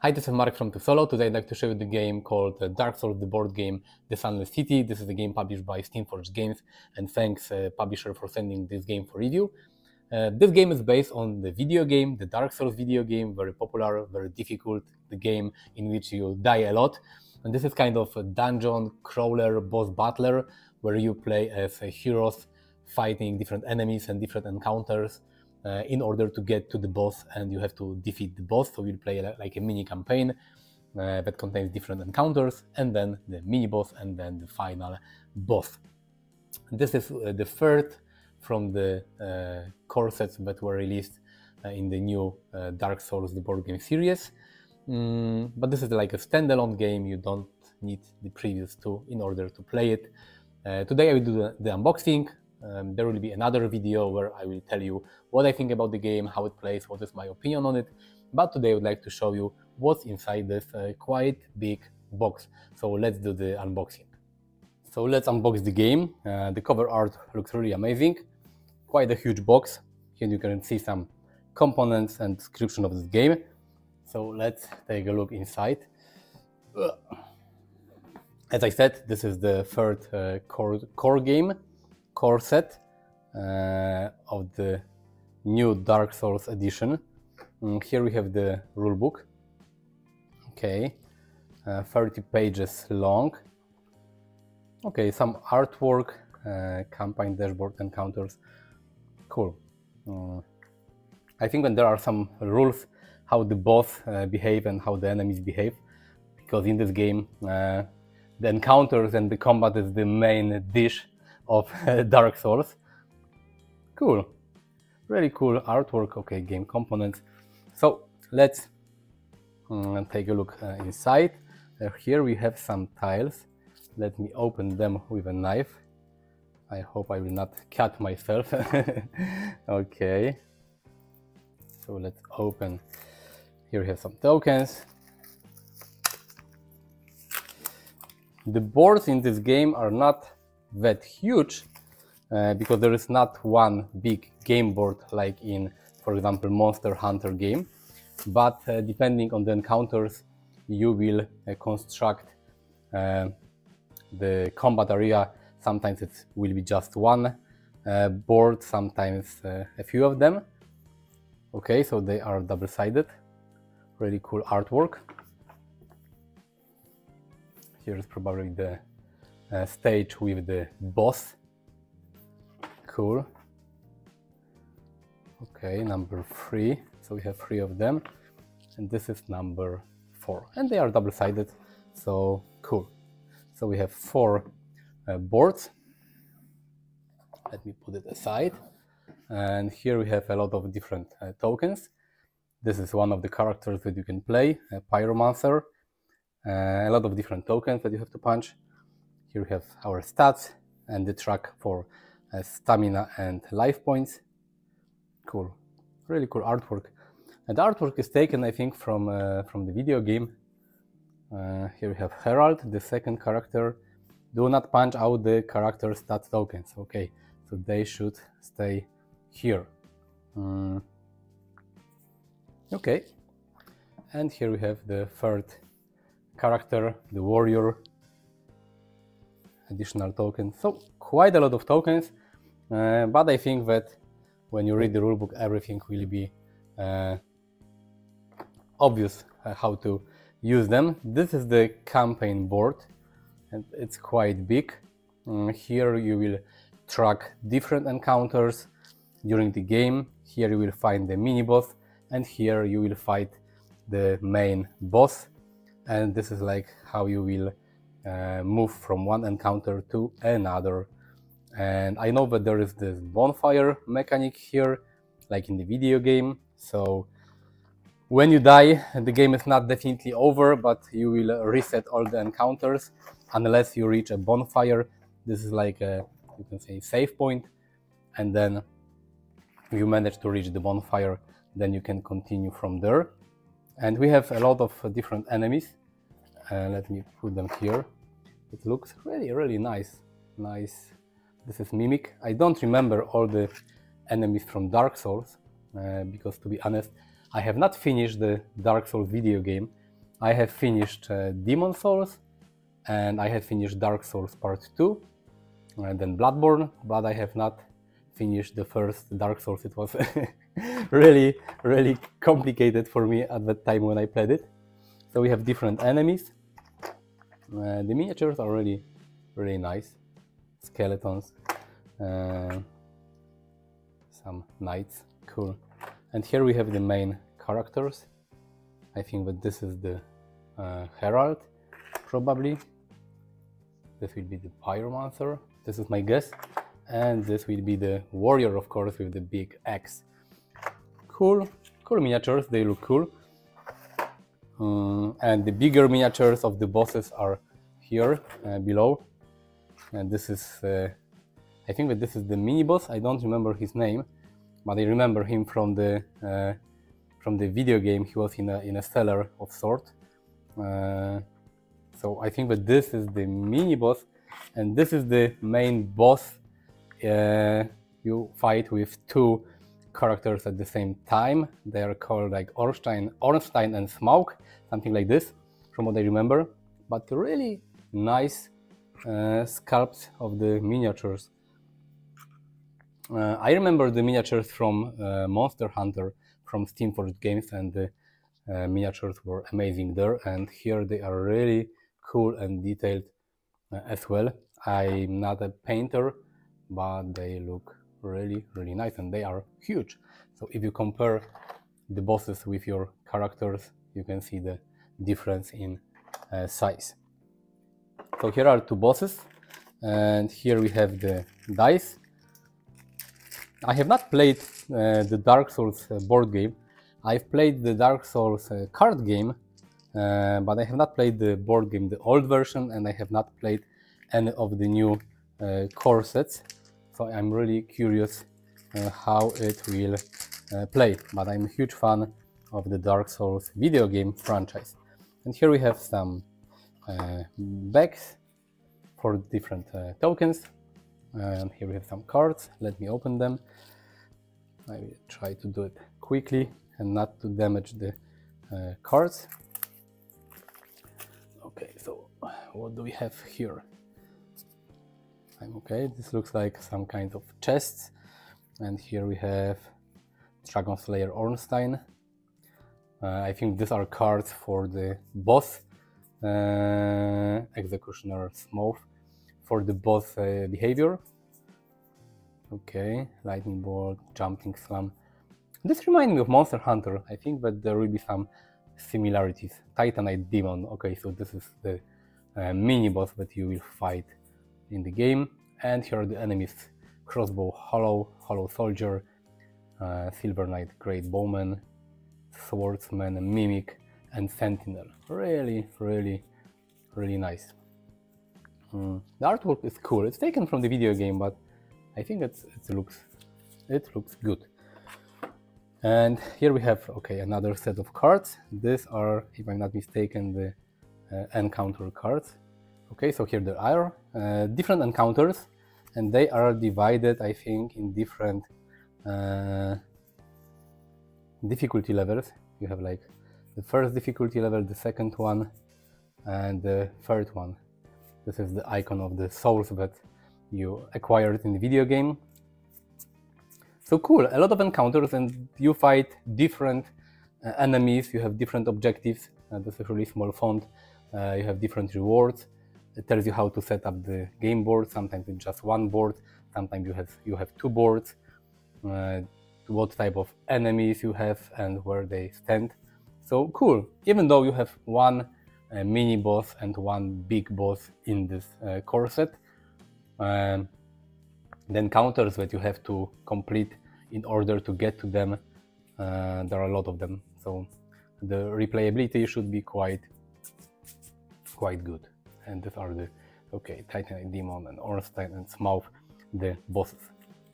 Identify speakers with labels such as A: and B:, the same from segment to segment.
A: Hi, this is Mark from Solo. Today I'd like to show you the game called Dark Souls, the board game, the Sunless City. This is a game published by Steamforged Games, and thanks publisher for sending this game for review. This game is based on the video game, the Dark Souls video game, very popular, very difficult, the game in which you die a lot. And this is kind of a dungeon crawler, boss battler, where you play as heroes fighting different enemies and different encounters in order to get to the boss, and you have to defeat the boss. So you'll play like a mini campaign that contains different encounters, and then the mini boss, and then the final boss. This is the third from the core sets that were released in the new Dark Souls, the board game series. But this is like a standalone game. You don't need the previous two in order to play it. Today I will do the unboxing. There will be another video where I will tell you what I think about the game, how it plays, what is my opinion on it. But today I would like to show you what's inside this quite big box. So let's do the unboxing. So let's unbox the game. The cover art looks really amazing. Quite a huge box. Here you can see some components and description of this game. So let's take a look inside. As I said, this is the third core set of the new Dark Souls edition. Here we have the rulebook. Okay, 30 pages long. Okay, some artwork, campaign dashboard encounters. Cool. I think when there are some rules how the boss behave and how the enemies behave, because in this game the encounters and the combat is the main dish of Dark Souls. Cool, really cool artwork. Okay, game components. So let's take a look inside. Here we have some tiles. Let me open them with a knife. I hope I will not cut myself. Okay, so let's open. Here we have some tokens. The boards in this game are not that huge because there is not one big game board like in, for example, Monster Hunter game, but depending on the encounters you will construct the combat area. Sometimes it will be just one board, sometimes a few of them. Okay, so they are double-sided. Really cool artwork. Here is probably the stage with the boss. Cool. Okay, number 3. So we have 3 of them, and this is number 4, and they are double-sided. So cool. So we have 4 boards. Let me put it aside. And here we have a lot of different tokens. This is one of the characters that you can play, Pyromancer. A lot of different tokens that you have to punch. Here we have our stats and the track for stamina and life points. Cool, really cool artwork. And the artwork is taken, I think, from the video game. Here we have Herald, the second character. Do not punch out the character stats tokens. Okay, so they should stay here. Okay, and here we have the third character, the warrior. Additional tokens. So quite a lot of tokens, but I think that when you read the rulebook, everything will be obvious how to use them. This is the campaign board, and it's quite big. Here you will track different encounters during the game. Here you will find the mini boss, and here you will fight the main boss. And this is like how you will move from one encounter to another. And I know that there is this bonfire mechanic here, like in the video game. So when you die, the game is not definitely over, but you will reset all the encounters unless you reach a bonfire. This is like a, you can say, save point, and then if you manage to reach the bonfire, then you can continue from there. And we have a lot of different enemies. Let me put them here. It looks really nice. This is Mimic. I don't remember all the enemies from Dark Souls because, to be honest, I have not finished the Dark Souls video game. I have finished Demon Souls, and I have finished Dark Souls Part 2, and then Bloodborne, but I have not finished the first Dark Souls. It was really complicated for me at that time when I played it. So we have different enemies. The miniatures are really nice. Skeletons, some knights, cool. And here we have the main characters. I think that this is the Herald, probably. This will be the Pyromancer, this is my guess. And this will be the warrior, of course, with the big axe. Cool miniatures, they look cool. And the bigger miniatures of the bosses are here below. And this is, I think that this is the mini boss. I don't remember his name, but I remember him from the video game. He was in a cellar of sort. So I think that this is the mini boss, and this is the main boss. You fight with two characters at the same time. They are called like Ornstein and Smough, something like this, from what I remember. But really nice sculpts of the miniatures. I remember the miniatures from Monster Hunter from Steamforged Games, and the miniatures were amazing there. And here they are really cool and detailed as well. I'm not a painter, but they look really nice, and they are huge. So if you compare the bosses with your characters, you can see the difference in size. So here are two bosses, and here we have the dice. I have not played the Dark Souls board game. I've played the Dark Souls card game, but I have not played the board game, the old version, and I have not played any of the new core sets. So I'm really curious how it will play, but I'm a huge fan of the Dark Souls video game franchise. And here we have some bags for different tokens, and here we have some cards. Let me open them. I will try to do it quickly and not to damage the cards. Okay, so what do we have here? Okay, this looks like some kind of chests, and here we have Dragon Slayer Ornstein. I think these are cards for the boss, Executioner Smough, for the boss behavior. Okay, lightning bolt, jumping slam. This reminds me of Monster Hunter. I think that there will be some similarities. Titanite demon. Okay, so this is the mini boss that you will fight in the game. And here are the enemies: crossbow hollow soldier, silver knight, great bowman, swordsman, mimic, and sentinel. Really nice. The artwork is cool. It's taken from the video game, but I think it looks good. And here we have, okay, another set of cards. These are, if I'm not mistaken, the encounter cards. Okay, so here there are different encounters, and they are divided, I think, in different difficulty levels. You have like the first difficulty level, the second one, and the third one. This is the icon of the souls that you acquired in the video game. So cool, a lot of encounters, and you fight different enemies, you have different objectives. This is really small font. You have different rewards. It tells you how to set up the game board. Sometimes it's just one board, sometimes you have two boards, what type of enemies you have and where they stand. So cool, even though you have one mini boss and one big boss in this core set, the encounters that you have to complete in order to get to them, there are a lot of them, so the replayability should be quite good. And these are the, okay, Titanite Demon and Ornstein and Smough, the bosses.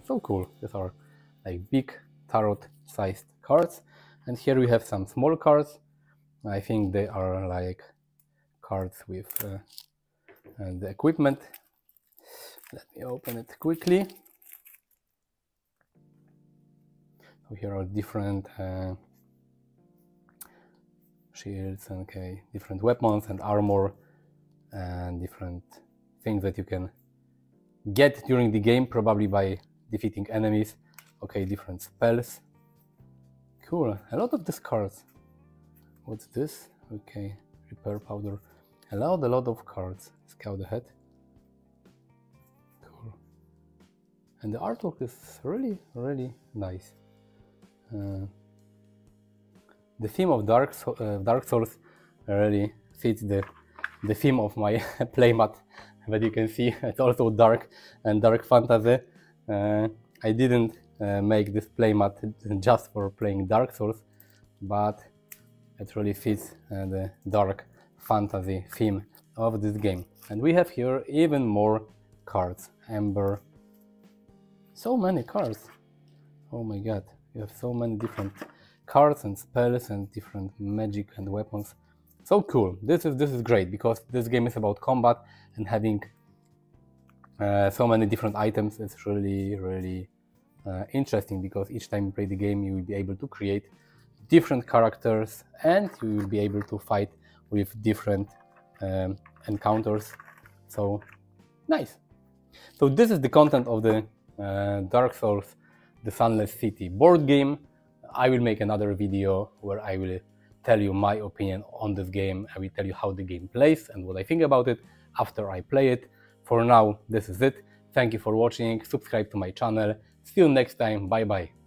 A: So cool, these are like big tarot sized cards. And here we have some small cards. I think they are like cards with the equipment. Let me open it quickly. So here are different shields, okay, different weapons and armor and different things that you can get during the game, probably by defeating enemies. Okay, different spells. Cool, a lot of these cards. What's this? Okay, repair powder. Allowed a lot of cards. Scout ahead. Cool. And the artwork is really, really nice. The theme of Dark Souls really fits the theme of my playmat. But you can see it's also dark and dark fantasy. I didn't make this playmat just for playing Dark Souls, but it really fits the dark fantasy theme of this game. And we have here even more cards. Ember. So many cards. Oh my god, you have so many different cards and spells and different magic and weapons. So cool. This is great because this game is about combat, and having so many different items is really interesting, because each time you play the game you will be able to create different characters and you will be able to fight with different encounters. So nice. So this is the content of the Dark Souls, the Sunless City board game. I will make another video where I will tell you my opinion on this game. I will tell you how the game plays and what I think about it after I play it. For now, this is it. Thank you for watching. Subscribe to my channel. See you next time. Bye bye.